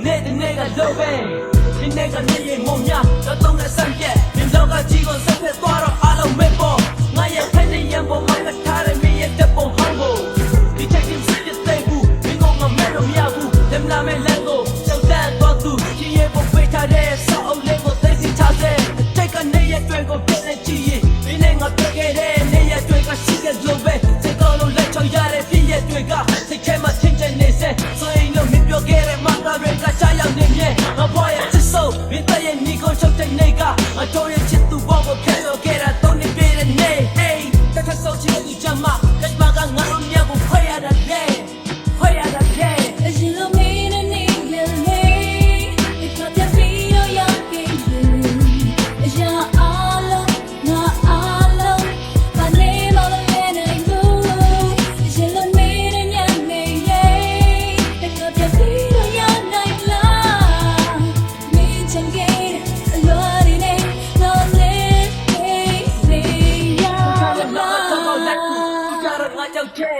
နေ့တစ်နေ့ကလုံးပဲဒီနေ့ကနေရင်မုံများတော့သုံးတဲ့ဆန့်ပြက်ဒီလောကကြီးကိုဆက်ဖြစ်သွားတော့အားလုံးမေ့ပေါ်ငါရဲ့ဖက်နေရန်ပေါ်မှာထားတဲ့မင်းရဲ့တပ်ပုံဟောင်းကိုဒီချိန်ကြီးစစ်တဲ့သိဘူးဒီကောင်ကမဲ့လို့မရဘူးလက်မလာမဲ့လက်ကိုရှောက်တန်းသွားသူကြီးရဲ့ပုံပေးထားတဲ့ဆောက်အုပ်လေးကိုသိသိချစေအတိတ်ကနေရဲ့တွေ့ကိုပြည့်နေကြည့်ရင်ဒီနေ့ငါပြခဲ့တဲ့နေ့ရဲ့တွေ့ကရှိတဲ့လို့ပဲစိတ်ကောင်းလို့လက်ချောက်ရတဲ့ပြည့်ရဲ့တွေ့ကစိတ်ထဲမှာထင်တဲ့နေစေဆိုရင်တော့မပြောခဲ့တဲ့မှာကရကချာရောက်နေမြဲငါဘွားရဲ့ချစ်ဆိုမင်းတဲ့ညီကိုချုပ်တဲ့နေကငါတို့ရဲ့ချစ်သူဘောကိုဖျက်လို့ခဲ့တာတော့နေပြတဲ့နေ hey တခါဆိုချစ်သူချမ်းမလက်မကငါတို့မြေကိုခွဲရတာလေခွဲရတာလေအရင်လိုမင်းနဲ့နေလေဒီကတည်းကပြီးတော့ရောက်ခဲ့ရင်အရာအားလုံးငါအားလုံးဘာနေမလဲနိုင်ဘူးအရင်လိုမင်းနဲ့ညနေလေဒီကတည်းကပြီးတော့ရောက်နိုင်လားမင်းချင်ခဲ့အလွန်နေတော့နေနေရငလာါကြောက်တဲ့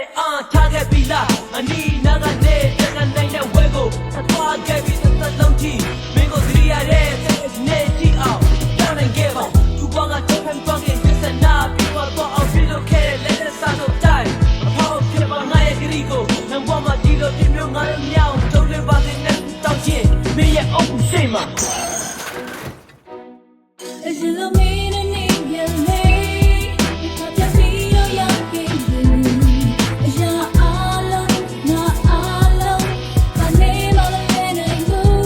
ထားခဲ့ပြီလားအနီးနားကနေတကနိုင်တဲ့ဝဲကိုသွားခဲ့ပြီသက်လုံးကြီးမင်းကိုသတိရတဲ့နေကြည့်အောင်ပြောင်းနိုင်ခဲ့ပါသူဘောကတော့ဖန်ပေါင်းရဲ့စနာပြီးတော့အောင်ပြီးလို့ခဲ့တဲ့လက်စားတော့တိုင်းအဖောက်ဖြစ်ပါငါရဲ့ဂရီကိုနံပါတ်မှာဒီလိုပြမျိုးငါရဲ့မြောင်တုံးလေးပါတဲ့နဲ့တောက်ချင်းမင်းရဲ့အုပ်ရှိမှာအရင်လိုမင်းနဲ့နေလေဒီကတည်းကပြီးတော့ရောက်ခဲ့ရင်အရာအားလုံးငါအားလုံးဘာနေမလဲနိုင်ဘူး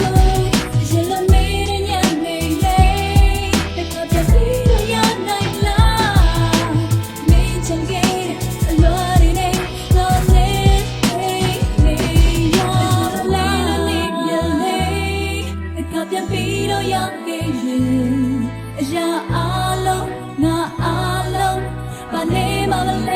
အရင်လိုမင်းနဲ့ညနေလေဒီကတည်းကပြီးတော့ရောက်နိုင်လားမင်းချင်ခဲ့အလွန်နေတော့နေရလာနေလေဒီကတည်းကပြီးတော့ရောက်ခဲ့ရင်အရာအားလုံးငါအားလုံးဘာနေမလဲ